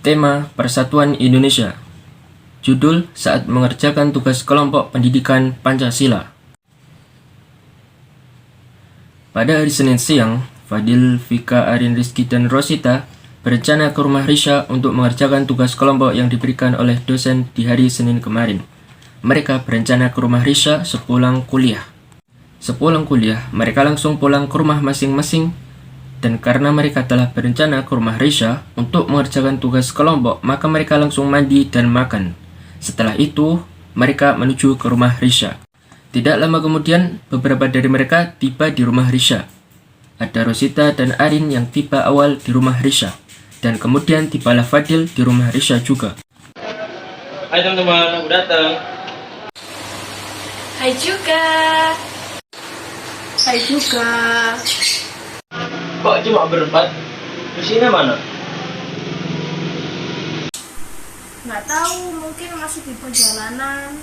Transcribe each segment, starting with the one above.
Tema Persatuan Indonesia. Judul saat mengerjakan tugas kelompok pendidikan Pancasila. Pada hari Senin siang, Fadil, Vika, Arin, Rizky, dan Rosita berencana ke rumah Risha untuk mengerjakan tugas kelompok yang diberikan oleh dosen di hari Senin kemarin. Mereka berencana ke rumah Risha sepulang kuliah. Sepulang kuliah, mereka langsung pulang ke rumah masing-masing. Dan karena mereka telah berencana ke rumah Risha untuk mengerjakan tugas kelompok, maka mereka langsung mandi dan makan. Setelah itu, mereka menuju ke rumah Risha. Tidak lama kemudian, beberapa dari mereka tiba di rumah Risha. Ada Rosita dan Arin yang tiba awal di rumah Risha. Dan kemudian tibalah Fadil di rumah Risha juga. Hai teman-teman, aku datang. Hai juga. Hai juga. Kok cuma berempat? Isinya mana? Nggak tahu, mungkin masih di perjalanan.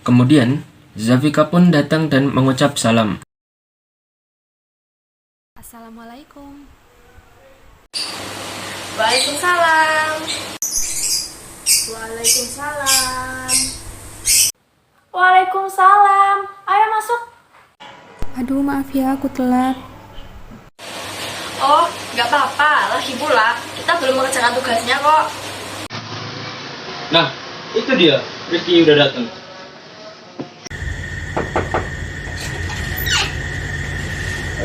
Kemudian, Zafika pun datang dan mengucap salam. Assalamualaikum. Waalaikumsalam. Waalaikumsalam. Waalaikumsalam. Ayo masuk. Aduh, maaf ya, aku telat. Oh, nggak apa-apa. Lagi pula, kita belum mengerjakan tugasnya kok. Nah, itu dia. Rizky udah datang.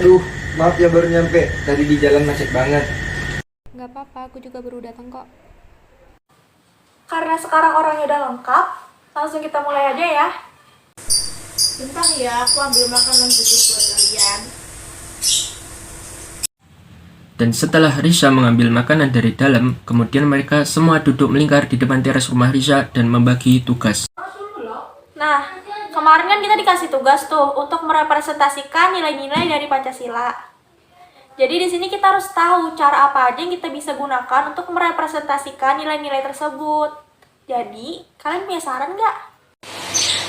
Aduh, maaf ya baru nyampe. Tadi di jalan macet banget. Nggak apa-apa, aku juga baru datang kok. Karena sekarang orangnya udah lengkap, langsung kita mulai aja ya. Bentar ya, aku ambil makanan dulu buat kalian. Dan setelah Risha mengambil makanan dari dalam, kemudian mereka semua duduk melingkar di depan teras rumah Risha dan membagi tugas. Nah, kemarin kan kita dikasih tugas tuh untuk merepresentasikan nilai-nilai dari Pancasila. Jadi di sini kita harus tahu cara apa aja yang kita bisa gunakan untuk merepresentasikan nilai-nilai tersebut. Jadi, kalian punya saran nggak?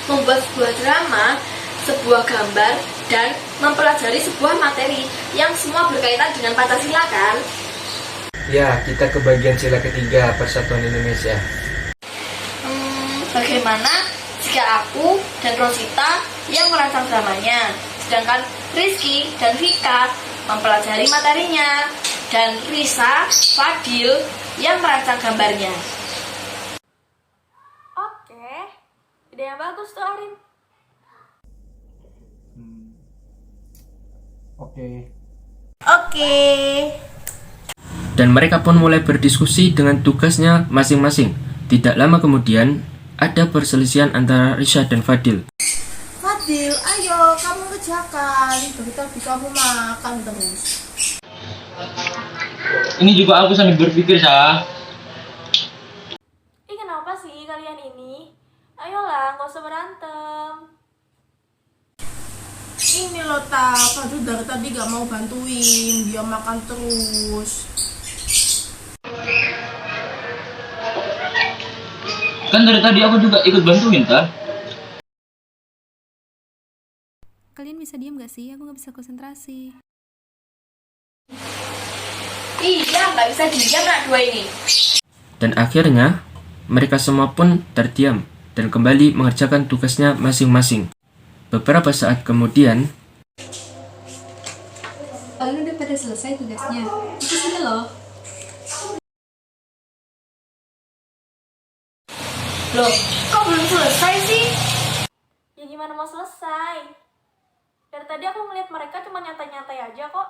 Membuat sebuah drama, sebuah gambar, dan mempelajari sebuah materi yang semua berkaitan dengan Pancasila kan? Ya, kita ke bagian sila ketiga Persatuan Indonesia. Bagaimana jika aku dan Rosita yang merancang dramanya, sedangkan Rizky dan Vika mempelajari materinya, dan Risa, Fadil yang merancang gambarnya. Oke, ide yang bagus tuh Arin. Oke. Dan mereka pun mulai berdiskusi dengan tugasnya masing-masing. Tidak lama kemudian, ada perselisihan antara Risha dan Fadil. Fadil, ayo kamu kerjakan. Tapi kamu makan terus. Ini juga aku sambil berpikir, Sah. Ih, kenapa sih kalian ini? Ayolah, nggak usah berantem. Ini loh, Fadil dari tadi gak mau bantuin. Dia makan terus. Kan dari tadi aku juga ikut bantuin, Tah. Kalian bisa diam gak sih? Aku nggak bisa konsentrasi. Iya, nggak bisa diam nak dua ini. Dan akhirnya, mereka semua pun terdiam dan kembali mengerjakan tugasnya masing-masing. Beberapa saat kemudian, Kalian udah pada selesai tugasnya? Itu sini loh. Loh, kok belum selesai sih? Ya gimana mau selesai? Dari tadi aku ngeliat mereka cuma nyantai-nyantai aja kok.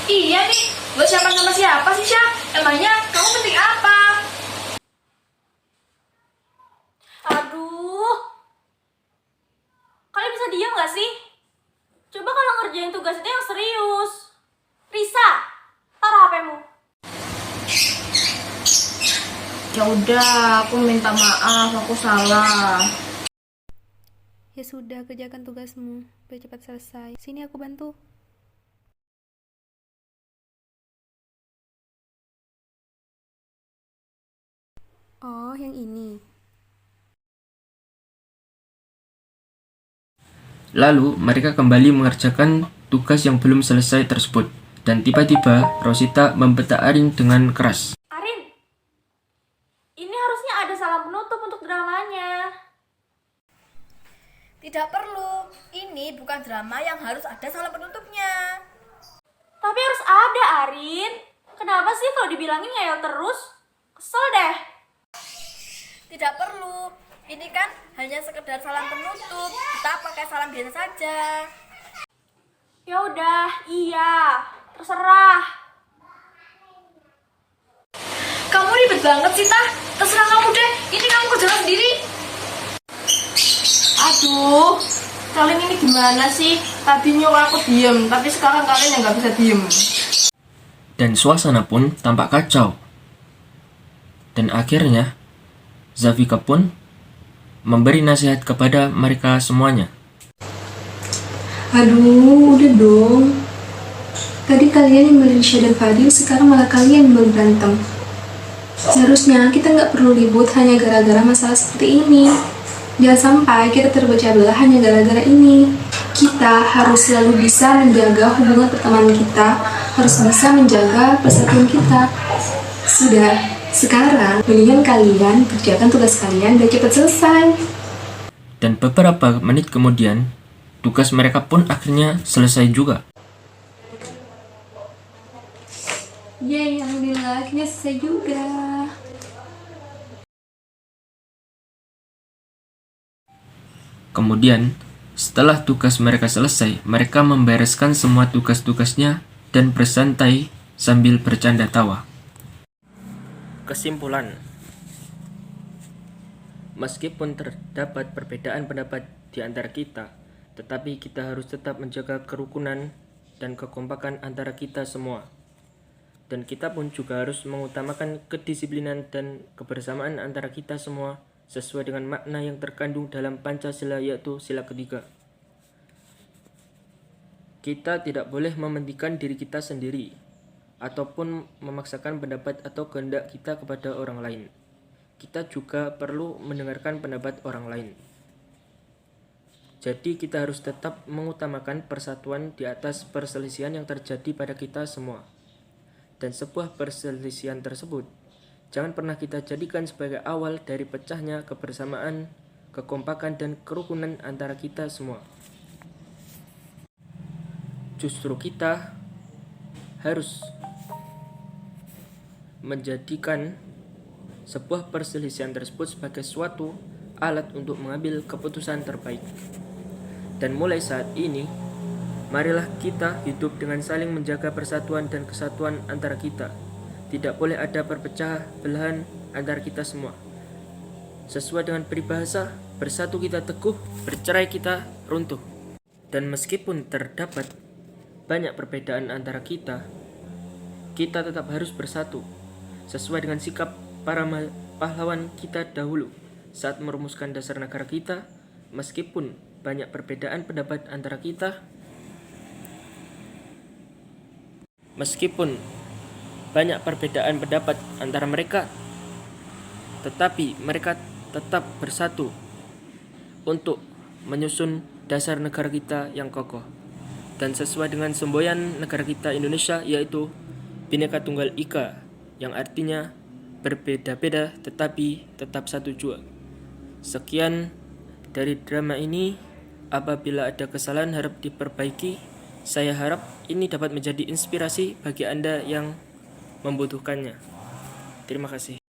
Iya nih, buat siapa sama siapa sih, Syah? Emangnya kamu penting apa? Aduh. Kalian bisa diam gak sih? Coba kalau ngerjain tugas itu yang serius. Risa, taruh HP-mu. Ya udah, aku minta maaf, aku salah. Ya sudah, kerjakan tugasmu. Biar cepat selesai. Sini aku bantu. Oh, yang ini. lalu mereka kembali mengerjakan tugas yang belum selesai tersebut. Dan tiba-tiba Rosita membentak Arin dengan keras. Arin, ini harusnya ada salam penutup untuk dramanya. Tidak perlu. Ini bukan drama yang harus ada salam penutupnya. Tapi harus ada, Arin. Kenapa sih kalau dibilangin ngeyel terus? Kesel deh. Tidak perlu. Ini kan hanya sekedar salam penutup. Kita pakai salam biasa saja. Ya udah, iya. Terserah. Kamu ribet banget sih, Tah. Terserah kamu deh. Ini kamu kerjakan sendiri. Aduh, kalian ini gimana sih? Tadi nyuruh aku diem, tapi sekarang kalian yang gak bisa diem. Dan suasana pun tampak kacau. Dan akhirnya Zafika pun memberi nasihat kepada mereka semuanya. Aduh, udah dong. Tadi kalian yang Risha dan Fadil, sekarang malah kalian baru berantem. Seharusnya kita nggak perlu ribut hanya gara-gara masalah seperti ini. Jangan sampai kita terpecah belah hanya gara-gara ini. Kita harus selalu bisa menjaga hubungan pertemanan kita, harus bisa menjaga persatuan kita. Sudah, sekarang mendingan kalian kerjakan tugas kalian dan cepat selesai. Dan beberapa menit kemudian, tugas mereka pun akhirnya selesai juga. Yeay, alhamdulillah akhirnya selesai juga. Kemudian, setelah tugas mereka selesai, mereka membereskan semua tugas-tugasnya dan bersantai sambil bercanda tawa. Kesimpulan: meskipun terdapat perbedaan pendapat di antara kita, tetapi kita harus tetap menjaga kerukunan dan kekompakan antara kita semua. Dan kita pun juga harus mengutamakan kedisiplinan dan kebersamaan antara kita semua sesuai dengan makna yang terkandung dalam Pancasila, yaitu sila ketiga. Kita tidak boleh mementingkan diri kita sendiri ataupun memaksakan pendapat atau kehendak kita kepada orang lain. Kita juga perlu mendengarkan pendapat orang lain. Jadi kita harus tetap mengutamakan persatuan di atas perselisihan yang terjadi pada kita semua. Dan sebuah perselisihan tersebut jangan pernah kita jadikan sebagai awal dari pecahnya kebersamaan, kekompakan, dan kerukunan antara kita semua. Justru kita harus menjadikan sebuah perselisihan tersebut sebagai suatu alat untuk mengambil keputusan terbaik. Dan mulai saat ini, marilah kita hidup dengan saling menjaga persatuan dan kesatuan antara kita. Tidak boleh ada perpecah belahan antara kita semua. Sesuai dengan peribahasa, bersatu kita teguh, bercerai kita runtuh. Dan meskipun terdapat banyak perbedaan antara kita, kita tetap harus bersatu. Sesuai dengan sikap para pahlawan kita dahulu saat merumuskan dasar negara kita, meskipun banyak perbedaan pendapat antara kita, meskipun banyak perbedaan pendapat antara mereka, tetapi mereka tetap bersatu untuk menyusun dasar negara kita yang kokoh dan sesuai dengan semboyan negara kita Indonesia, yaitu Bhinneka Tunggal Ika, yang artinya berbeda-beda tetapi tetap satu jua. Sekian dari drama ini. Apabila ada kesalahan harap diperbaiki. Saya harap ini dapat menjadi inspirasi bagi Anda yang membutuhkannya. Terima kasih.